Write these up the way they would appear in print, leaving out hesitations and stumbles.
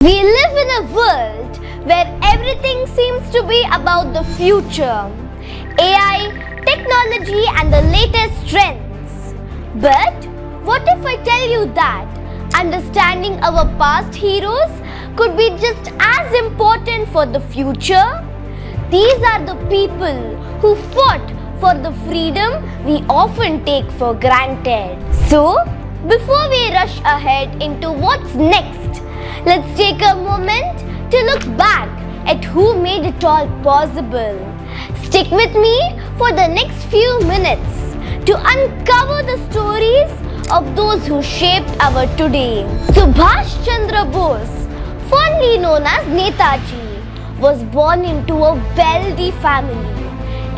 We live in a world where everything seems to be about the future, AI, technology and the latest trends. But what if I tell you that understanding our past heroes could be just as important for the future? These are the people who fought for the freedom we often take for granted. So, before we rush ahead into what's next, let's take a moment to look back at who made it all possible. Stick with me for the next few minutes to uncover the stories of those who shaped our today. Subhash Chandra Bose, fondly known as Netaji, was born into a wealthy family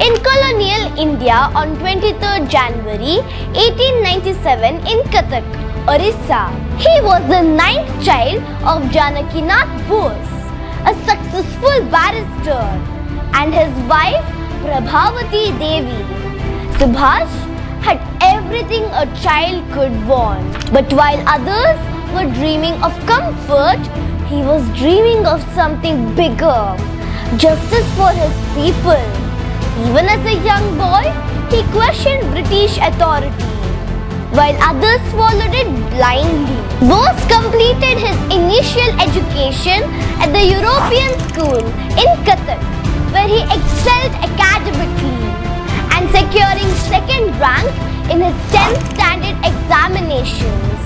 in colonial India on 23rd January 1897 in Cuttack, Orissa. He was the ninth child of Janakinath Bose, a successful barrister, and his wife Prabhavati Devi. Subhash had everything a child could want. But while others were dreaming of comfort, he was dreaming of something bigger, justice for his people. Even as a young boy, he questioned British authority, while others followed it blindly. Bose completed his initial education at the European school in Cuttack, where he excelled academically and securing second rank in his 10th standard examinations.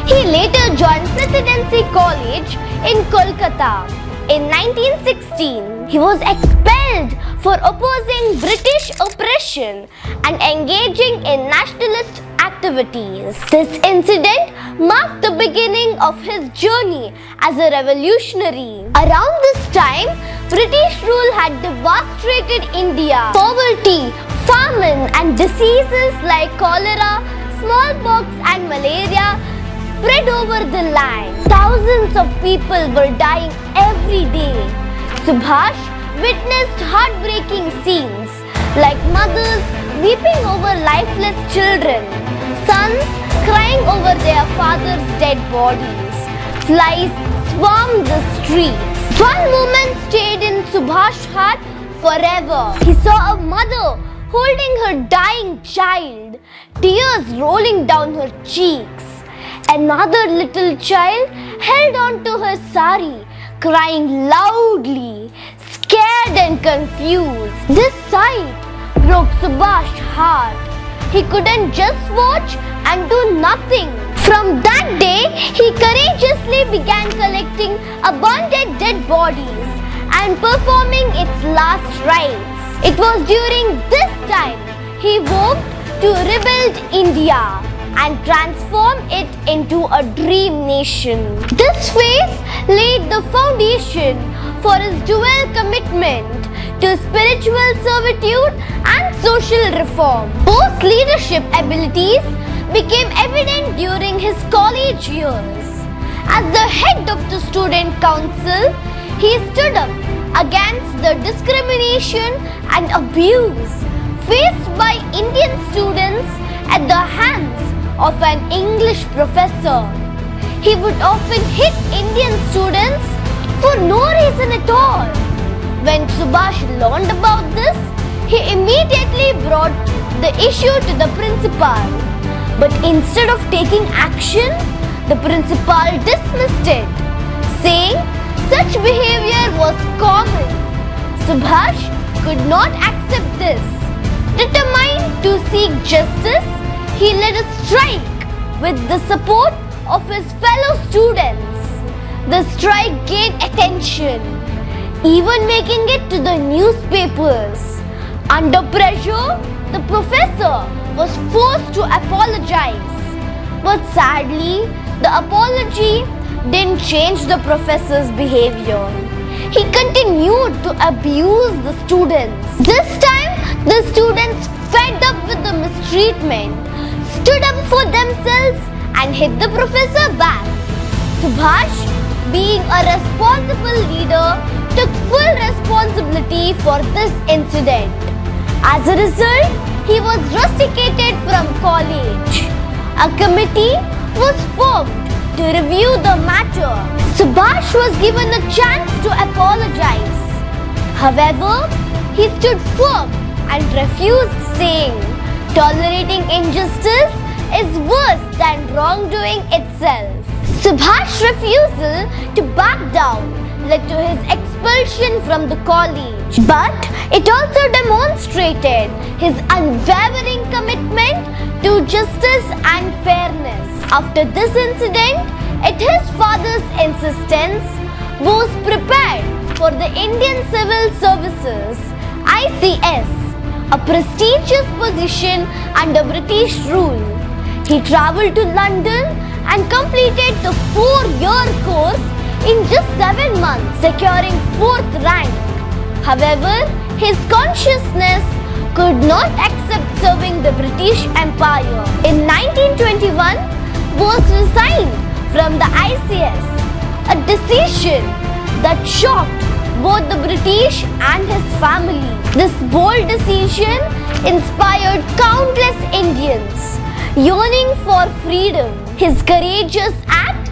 He later joined Presidency College in Kolkata. In 1916, he was expelled for opposing British oppression and engaging in nationalist activities. This incident marked the beginning of his journey as a revolutionary. Around this time, British rule had devastated India. Poverty, famine and diseases like cholera, smallpox and malaria spread over the land. Thousands of people were dying every day. Subhash witnessed heartbreaking scenes like mothers weeping over lifeless children, sons crying over their father's dead bodies. Flies swarmed the streets. One moment stayed in Subhash's heart forever. He saw a mother holding her dying child, tears rolling down her cheeks. Another little child held on to her sari, crying loudly, scared and confused. This sight broke Subhash's heart. He couldn't just watch and do nothing. From that day, he courageously began collecting abandoned dead bodies and performing its last rites. It was during this time he vowed to rebuild India and transform it into a dream nation. This phase laid the foundation for his dual commitment to spiritual servitude and social reform. Bose's leadership abilities became evident during his college years. As the head of the student council, he stood up against the discrimination and abuse faced by Indian students at the hands of an English professor. He would often hit Indian students for no reason at all. When Subhash learned about this, he immediately brought the issue to the principal. But instead of taking action, the principal dismissed it, saying such behavior was common. Subhash could not accept this. Determined to seek justice, he led a strike with the support of his fellow students. The strike gained attention, even making it to the newspapers. Under pressure, the professor was forced to apologize. But sadly, the apology didn't change the professor's behavior. He continued to abuse the students. This time, the students, fed up with the mistreatment, stood up for themselves and hit the professor back. Subhash, being a responsible leader, took full responsibility for this incident. As a result, he was rusticated from college. A committee was formed to review the matter. Subhash was given a chance to apologize. However, he stood firm and refused, saying, "Tolerating injustice is worse than wrongdoing itself." Subhash's refusal to back down led to his expulsion from the college. But it also demonstrated his unwavering commitment to justice and fairness. After this incident, at his father's insistence, Bose prepared for the Indian Civil Services (ICS), a prestigious position under British rule. He travelled to London and completed the 4-year course in just 7 months, securing 4th rank. However, his consciousness could not accept serving the British Empire. In 1921, Bose resigned from the ICS, a decision that shocked both the British and his family. This bold decision inspired countless Indians yearning for freedom. His courageous act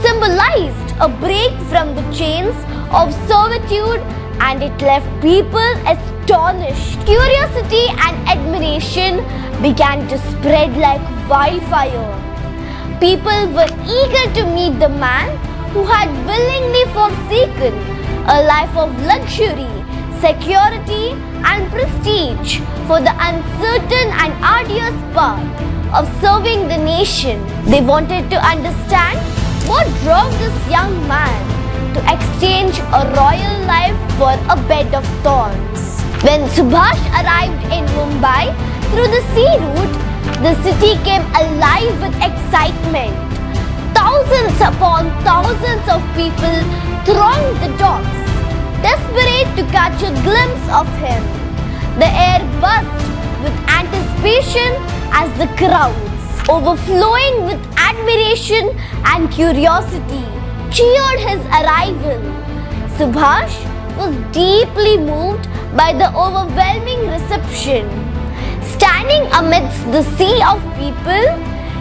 symbolized a break from the chains of servitude, and it left people astonished. Curiosity and admiration began to spread like wildfire. People were eager to meet the man who had willingly forsaken a life of luxury, security, and prestige for the uncertain and arduous path of serving the nation. They wanted to understand what drove this young man to exchange a royal life for a bed of thorns. When Subhash arrived in Mumbai through the sea route, the city came alive with excitement. Thousands upon thousands of people thronged the docks, desperate to catch a glimpse of him. The air buzzed with anticipation as the crowds, overflowing with admiration and curiosity, cheered his arrival. Subhash was deeply moved by the overwhelming reception. Standing amidst the sea of people,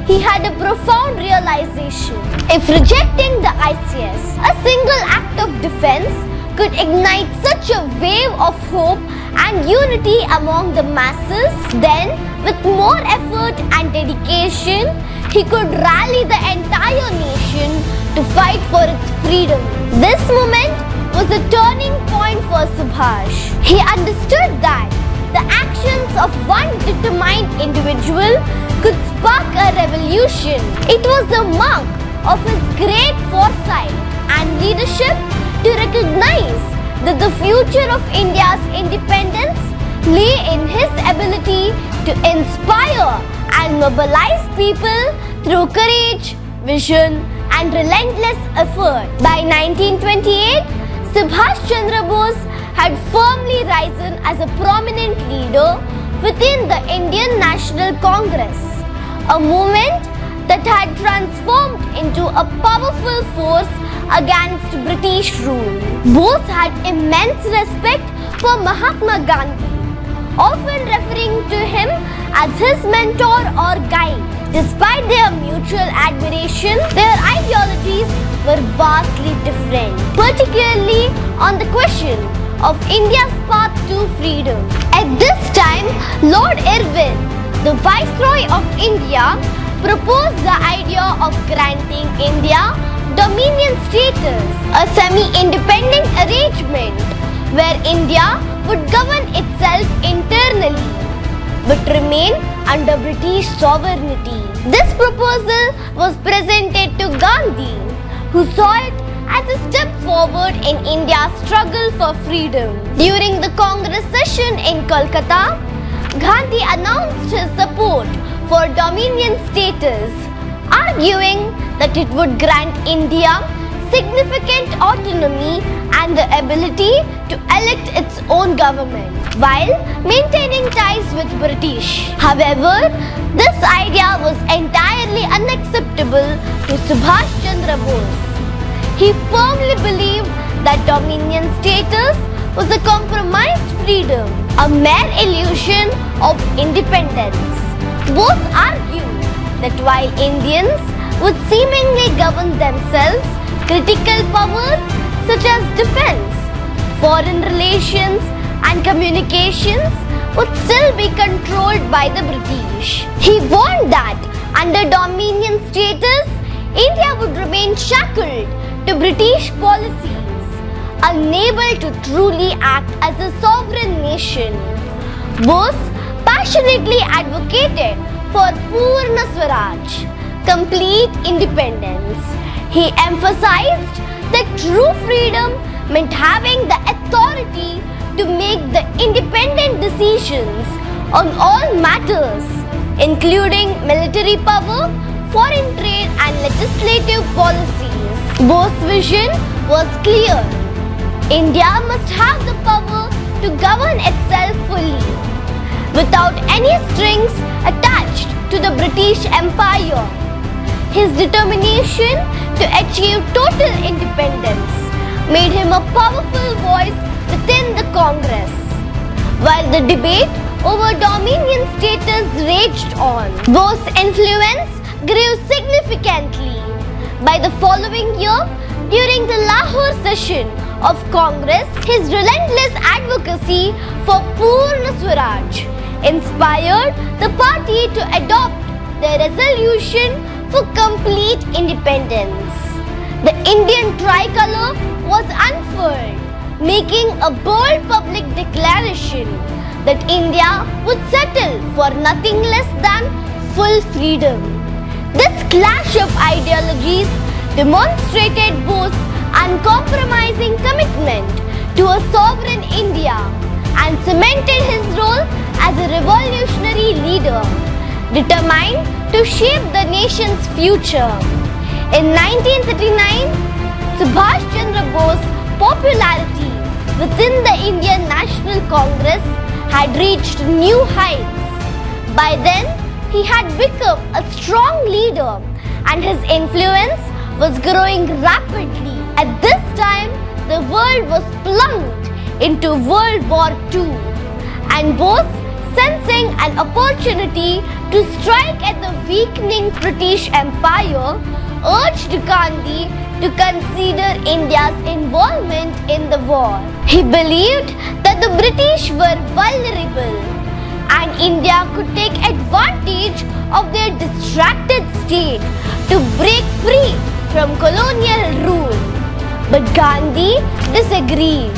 he had a profound realization. If rejecting the ICS, a single act of defense could ignite such a wave of hope and unity among the masses, then with more effort and dedication, he could rally the entire nation to fight for its freedom. This moment was a turning point for Subhash. He understood that the actions of one determined individual could spark a revolution. It was the mark of his great foresight and leadership to recognize that the future of India's independence lay in his ability to inspire and mobilize people through courage, vision, and relentless effort. By 1928, Subhash Chandra Bose had firmly risen as a prominent leader within the Indian National Congress, a movement that had transformed into a powerful force against British rule. Bose had immense respect for Mahatma Gandhi, often referring to him as his mentor or guide. Despite their mutual admiration, their ideologies were vastly different, particularly on the question of India's path to freedom. At this time, Lord Irwin, the Viceroy of India, proposed the idea of granting India dominion status, a semi-independent arrangement where India would govern itself internally but remain under British sovereignty. This proposal was presented to Gandhi, who saw it as a step forward in India's struggle for freedom. During the Congress session in Kolkata, Gandhi announced his support for dominion status, arguing that it would grant India significant autonomy and the ability to elect its own government while maintaining ties with British. However, this idea was entirely unacceptable to Subhash Chandra Bose. He firmly believed that dominion status was a compromised freedom, a mere illusion of independence. Bose argued that while Indians would seemingly govern themselves, critical powers such as defense, foreign relations, and communications would still be controlled by the British. He warned that under Dominion status, India would remain shackled to British policies, unable to truly act as a sovereign nation. Bose passionately advocated for Purna Swaraj, complete independence. He emphasized that true freedom meant having the authority to make the independent decisions on all matters, including military power, foreign trade and legislative policies. Bose's vision was clear. India must have the power to govern itself fully, without any strings attached to the British Empire. His determination to achieve total independence made him a powerful voice within the Congress. While the debate over Dominion status raged on, Bose's influence grew significantly. By the following year, during the Lahore session of Congress, his relentless advocacy for Purna Swaraj inspired the party to adopt the resolution for complete independence. The Indian tricolor was unfurled, making a bold public declaration that India would settle for nothing less than full freedom. This clash of ideologies demonstrated Bose's uncompromising commitment to a sovereign India and cemented his role as a revolutionary leader, determined to shape the nation's future. In 1939, Subhash Chandra Bose's popularity within the Indian National Congress had reached new heights. By then, he had become a strong leader and his influence was growing rapidly. At this time, the world was plunged into World War II, and Bose, sensing an opportunity to strike at the weakening British Empire, urged Gandhi to consider India's involvement in the war. He believed that the British were vulnerable and India could take advantage of their distracted state to break free from colonial rule. But Gandhi disagreed,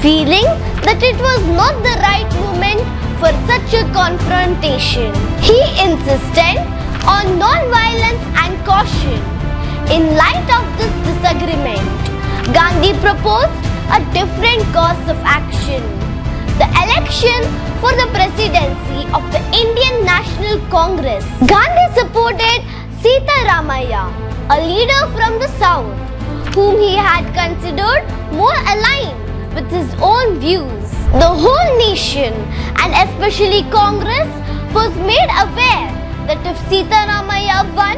feeling that it was not the right moment for such a confrontation. He insisted on non-violence and caution. In light of this disagreement, Gandhi proposed a different course of action: the election for the presidency of the Indian National Congress. Gandhi supported Sitaramaiah, a leader from the south, whom he had considered more aligned with his own views. The whole nation, and especially Congress, was made aware that if Sitaramaiah won,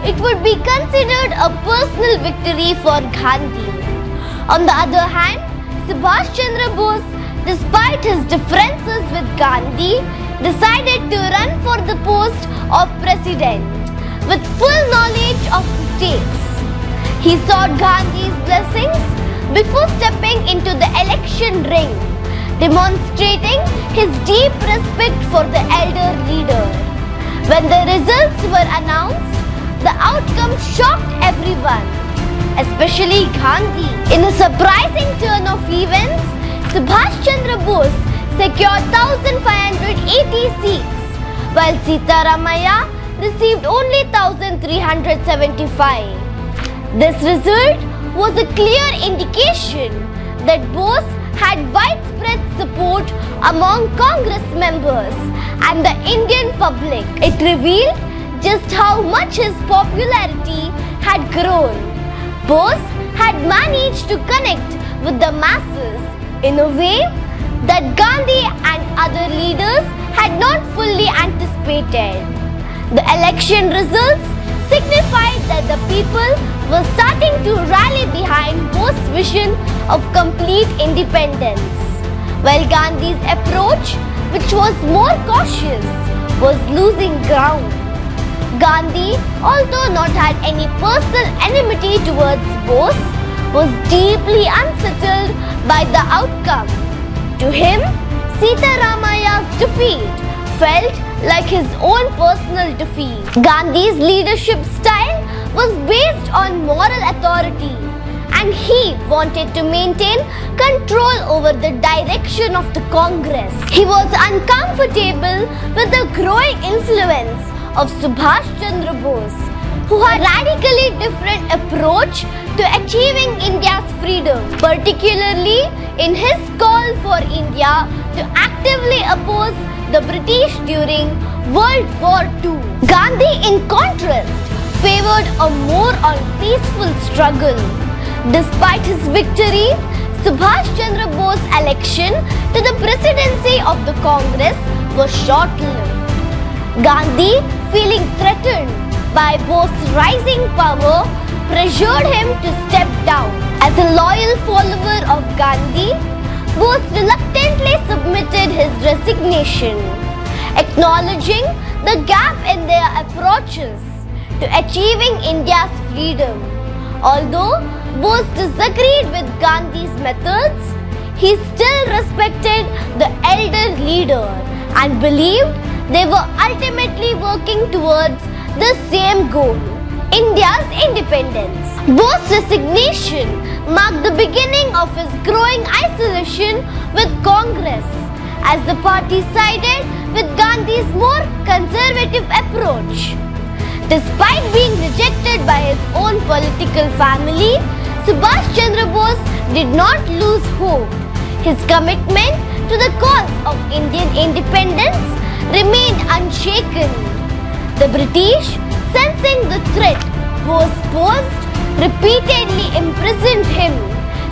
it would be considered a personal victory for Gandhi. On the other hand, Subash Chandra Bose, despite his differences with Gandhi, decided to run for the post of president with full knowledge of the stakes. He sought Gandhi's blessings before stepping into the election ring, demonstrating his deep respect for the elder leader. When the results were announced, the outcome shocked everyone, especially Gandhi. In a surprising turn of events, Subhash Chandra Bose secured 1,580 seats, while Sitaramaiah received only 1,375. This result was a clear indication that Bose had widespread support among Congress members and the Indian public. It revealed just how much his popularity had grown. Bose had managed to connect with the masses in a way that Gandhi and other leaders had not fully anticipated. The election results signified that the people were starting to rally behind Bose's vision of complete independence, while Gandhi's approach, which was more cautious, was losing ground. Gandhi, although not had any personal enmity towards Bose, was deeply unsettled by the outcome. To him, Sitaramaya's defeat felt like his own personal defeat. Gandhi's leadership style was based on moral authority, and he wanted to maintain control over the direction of the Congress. He was uncomfortable with the growing influence of Subash Chandra Bose, who had a radically different approach to achieving India's freedom, particularly in his call for India to actively oppose the British during World War II. Gandhi, in contrast, favored a more peaceful struggle. Despite his victory, Subhash Chandra Bose's election to the presidency of the Congress was short-lived. Gandhi, feeling threatened by Bose's rising power, pressured him to step down. As a loyal follower of Gandhi, Bose reluctantly submitted his resignation, acknowledging the gap in their approaches to achieving India's freedom. Although Bose disagreed with Gandhi's methods, he still respected the elder leader and believed they were ultimately working towards the same goal, India's independence. Bose's resignation marked the beginning of his growing isolation with Congress, as the party sided with Gandhi's more conservative approach. Despite being rejected by his own political family, Subhash Chandra Bose did not lose hope. His commitment to the cause of Indian independence remained unshaken. The British, sensing the threat Bose posed, repeatedly imprisoned him,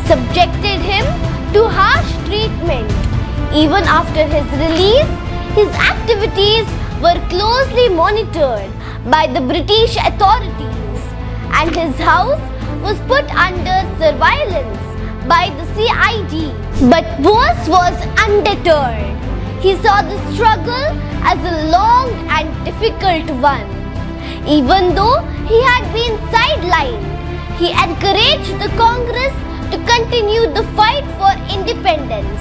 subjected him to harsh treatment. Even after his release, his activities were closely monitored by the British authorities, and his house was put under surveillance by the CID. But Bose was undeterred. He saw the struggle as a long and difficult one. Even though he had been sidelined, he encouraged the Congress to continue the fight for independence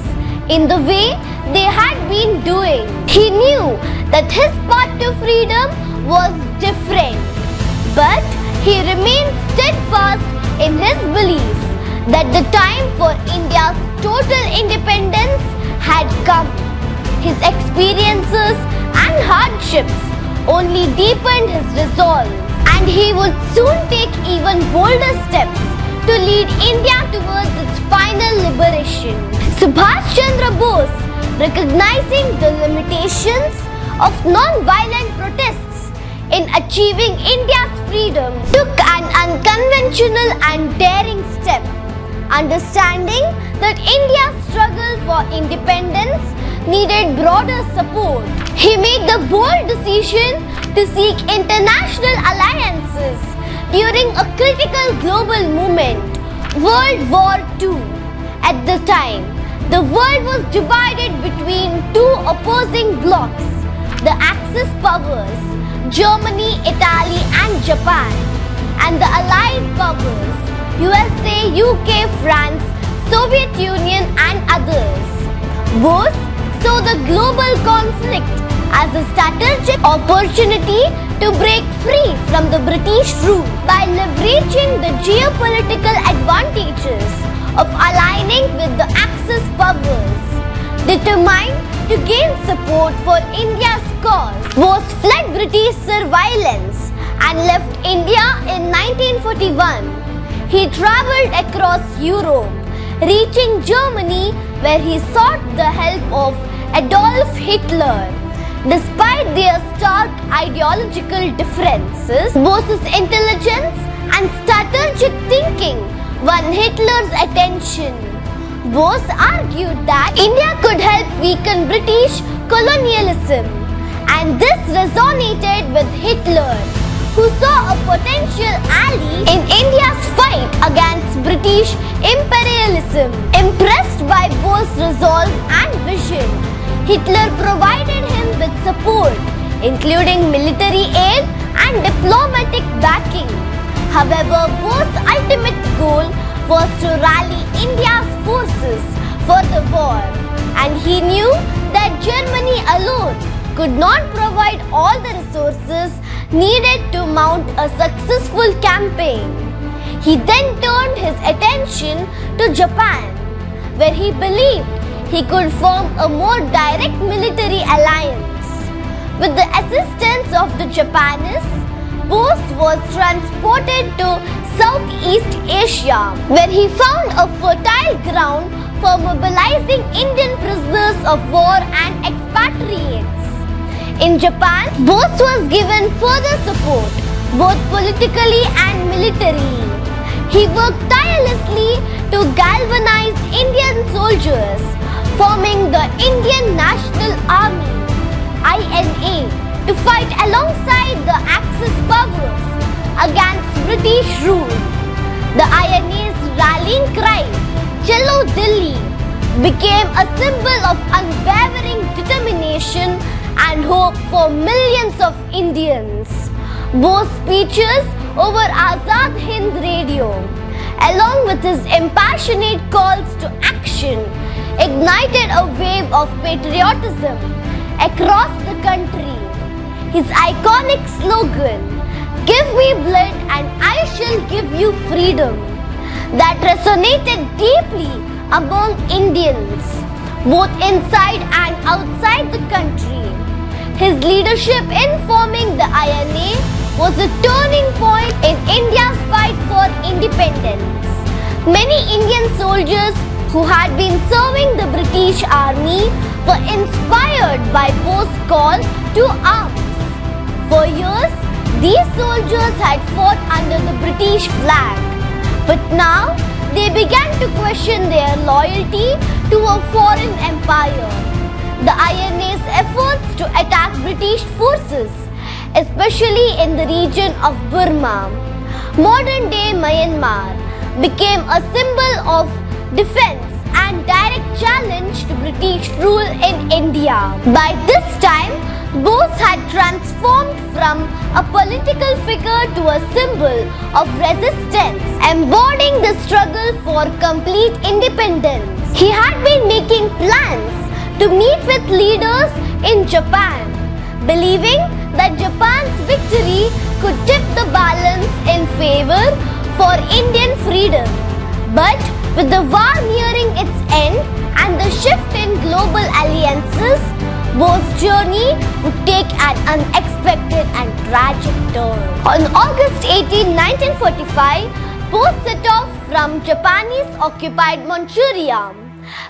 in the way they had been doing. He knew that his path to freedom was different, but he remained steadfast in his belief that the time for India's total independence had come. His experiences and hardships only deepened his resolve, and he would soon take even bolder steps to lead India towards its final liberation. Subhash Chandra Bose, recognizing the limitations of non-violent protests in achieving India's freedom, took an unconventional and daring step. Understanding that India's struggle for independence needed broader support, he made the bold decision to seek international alliances during a critical global moment, World War II. At the time, the world was divided between two opposing blocs, the Axis powers, Germany, Italy and Japan, and the Allied powers, USA, UK, France, Soviet Union and others. Bose saw the global conflict as a strategic opportunity to break free from the British rule by leveraging the geopolitical advantages of aligning with the Axis powers. Determined to gain support for India's cause, Bose fled British surveillance and left India in 1941. He travelled across Europe, reaching Germany where he sought the help of Adolf Hitler. Despite their stark ideological differences, Bose's intelligence and strategic thinking won Hitler's attention. Bose argued that India could help weaken British colonialism, and this resonated with Hitler, who saw a potential ally in India's fight against British imperialism. Impressed by Bose's resolve and vision, Hitler provided him with support, including military aid and diplomatic backing. However, Bose's ultimate goal was to rally India's forces for the war, and he knew that Germany alone could not provide all the resources needed to mount a successful campaign. He then turned his attention to Japan, where he believed he could form a more direct military alliance. With the assistance of the Japanese, Bose was transported to Southeast Asia, where he found a fertile ground for mobilizing Indian prisoners of war and expatriates. In Japan, Bose was given further support, both politically and militarily. He worked tirelessly to galvanize Indian soldiers, forming the Indian National Army (INA) to fight alongside the Axis powers against British rule. The INA's rallying cry, "Chalo Delhi," became a symbol of unwavering determination and hope for millions of Indians. Bose's speeches over Azad Hind Radio, along with his impassionate calls to action, ignited a wave of patriotism across the country. His iconic slogan, "Give me blood and I shall give you freedom," that resonated deeply among Indians, both inside and outside the country. His leadership in forming the INA was a turning point in India's fight for independence. Many Indian soldiers who had been serving the British Army were inspired by Bose's call to arms. For years, these soldiers had fought under the British flag, but now they began to question their loyalty to a foreign empire. The INA's efforts to attack British forces, especially in the region of Burma, modern-day Myanmar, became a symbol of defense and direct challenge to British rule in India. By this time, Bose had transformed from a political figure to a symbol of resistance, embodying the struggle for complete independence. He had been making plans to meet with leaders in Japan, believing that Japan's victory could tip the balance in favor for Indian freedom. But with the war nearing its end and the shift in global alliances, Bose's journey would take an unexpected and tragic turn. On August 18, 1945, Bose set off from Japanese-occupied Manchuria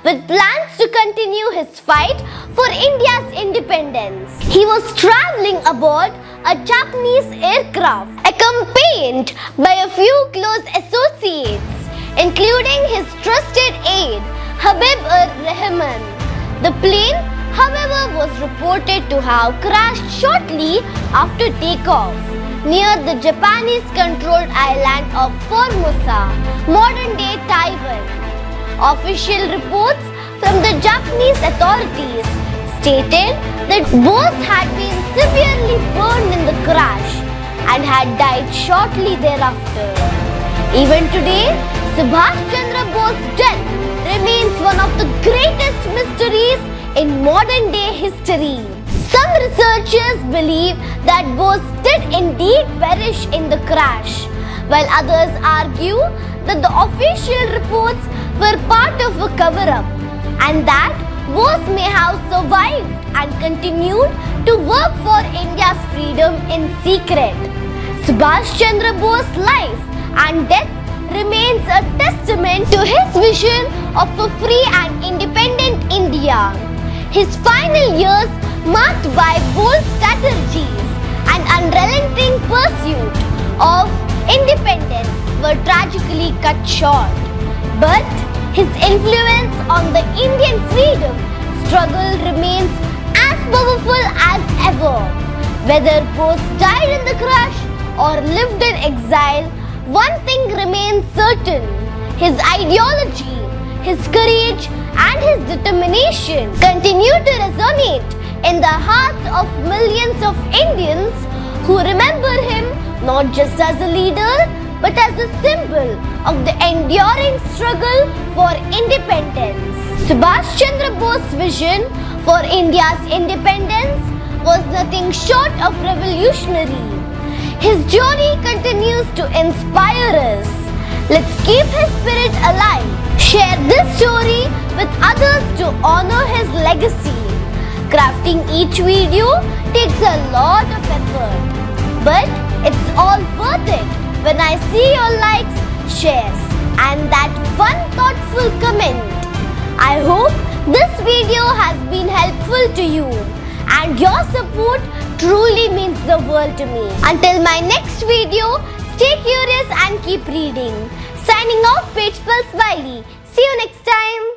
with plans to continue his fight for India's independence. He was traveling aboard a Japanese aircraft, accompanied by a few close associates, including his trusted aide, Habib-ur-Rahman. The plane, however, was reported to have crashed shortly after takeoff near the Japanese-controlled island of Formosa, modern-day Taiwan. Official reports from the Japanese authorities stated that Bose had been severely burned in the crash and had died shortly thereafter. Even today, Subhash Chandra Bose's death remains one of the greatest mysteries in modern-day history. Some researchers believe that Bose did indeed perish in the crash, while others argue that the official reports were part of a cover-up and that Bose may have survived and continued to work for India's freedom in secret. Subash Chandra Bose's life and death remains a testament to his vision of a free and independent India. His final years, marked by bold strategies and unrelenting pursuit of independence, were tragically cut short. But his influence on the Indian freedom struggle remains as powerful as ever. Whether Bose died in the crash or lived in exile, one thing remains certain: his ideology, his courage, and his determination continue to resonate in the hearts of millions of Indians who remember him not just as a leader but as a symbol of the enduring struggle for independence. Subash Chandra Bose's vision for India's independence was nothing short of revolutionary. His journey continues to inspire us. Let's keep his spirit alive. Share this story with others to honor his legacy. Crafting each video takes a lot of effort, but it's all worth it when I see your likes, shares, and that one thoughtful comment. I hope this video has been helpful to you, and your support truly means the world to me. Until my next video, stay curious and keep reading. Signing off, Page Smiley. See you next time.